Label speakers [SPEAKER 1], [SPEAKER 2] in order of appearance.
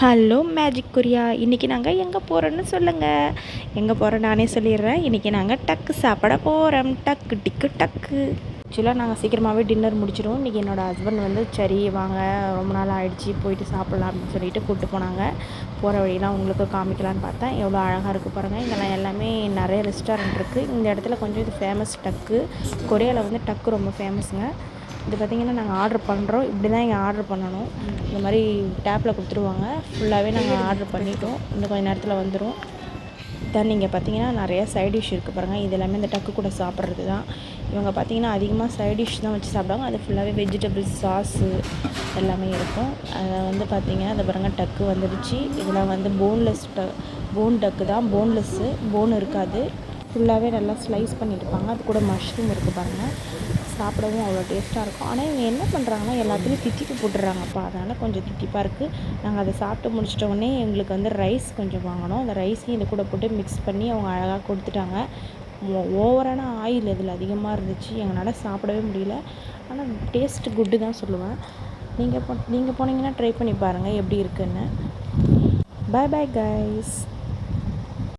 [SPEAKER 1] Hello magic Korea. இன்றைக்கி நாங்கள் எங்கே போகிறோன்னு சொல்லுங்கள். எங்கே போகிறோம் நானே சொல்லிடுறேன். இன்றைக்கி நாங்கள் டக்கு சாப்பிட போகிறோம். டக்கு டிக்கு டக்கு. ஆக்சுவலாக நாங்கள் சீக்கிரமாகவே டின்னர் முடிச்சிடுவோம். இன்றைக்கி என்னோடய ஹஸ்பண்ட் வந்து சரி வாங்க, ரொம்ப நாள் ஆகிடுச்சி, போயிட்டு சாப்பிட்லாம் அப்படின்னு சொல்லிட்டு கூப்பிட்டு போனாங்க. போகிற வழியெலாம் உங்களுக்கு காமிக்கலான்னு பார்த்தேன். எவ்வளோ அழகாக இருக்குது பாருங்கள். இங்கெல்லாம் எல்லாமே நிறைய ரெஸ்டாரண்ட் இருக்குது. இந்த இடத்துல கொஞ்சம் இது ஃபேமஸ் டக்கு. கொரியாவில் வந்து டக்கு ரொம்ப ஃபேமஸுங்க. இது பார்த்திங்கன்னா நாங்கள் ஆர்டர் பண்ணுறோம். இப்படி தான் இங்கே ஆர்டர் பண்ணணும். இந்த மாதிரி டேப்பில் கொடுத்துருவாங்க. ஃபுல்லாகவே நாங்கள் ஆர்டர் பண்ணிட்டோம். இன்னும் கொஞ்சம் நேரத்தில் வந்துடும். தென் இங்கே பார்த்திங்கன்னா நிறையா சைட் டிஷ் இருக்குது பாருங்கள். இது எல்லாமே இந்த டக்கு கூட சாப்பிட்றது தான். இவங்க பார்த்திங்கன்னா அதிகமாக சைட் டிஷ் தான் வச்சு சாப்பிடுவாங்க. அது ஃபுல்லாகவே வெஜிடபிள்ஸ் சாஸு எல்லாமே இருக்கும். அதை வந்து பார்த்திங்கன்னா அதை பாருங்கள் டக்கு வந்துடுச்சு. இதெல்லாம் வந்து போன் டக்கு தான். போன்லெஸ்ஸு, போன் இருக்காது. ஃபுல்லாகவே நல்லா ஸ்லைஸ் பண்ணியிருப்பாங்க. அது கூட மஷ்ரூம் இருக்குது பாருங்கள். சாப்பிடவும் அவ்வளோ டேஸ்ட்டாக இருக்கும். ஆனால் இவங்க என்ன பண்ணுறாங்கன்னா எல்லாத்துலேயும் தித்திப்பு போட்டுடுறாங்கப்பா. அதனால் கொஞ்சம் தித்திப்பாக இருக்குது. நாங்கள் அதை சாப்பிட்டு முடிச்சிட்ட உடனே எங்களுக்கு வந்து ரைஸ் கொஞ்சம் வாங்கினோம். அந்த ரைஸையும் இது கூட போட்டு மிக்ஸ் பண்ணி அவங்க அழகாக கொடுத்துட்டாங்க. ஓவரான ஆயில் இதில் அதிகமாக இருந்துச்சு. எங்களால் சாப்பிடவே முடியல. ஆனால் டேஸ்ட்டு குட்டு தான் சொல்லுவேன். நீங்கள் போனீங்கன்னா ட்ரை பண்ணி பாருங்கள் எப்படி இருக்குன்னு. Bye bye guys.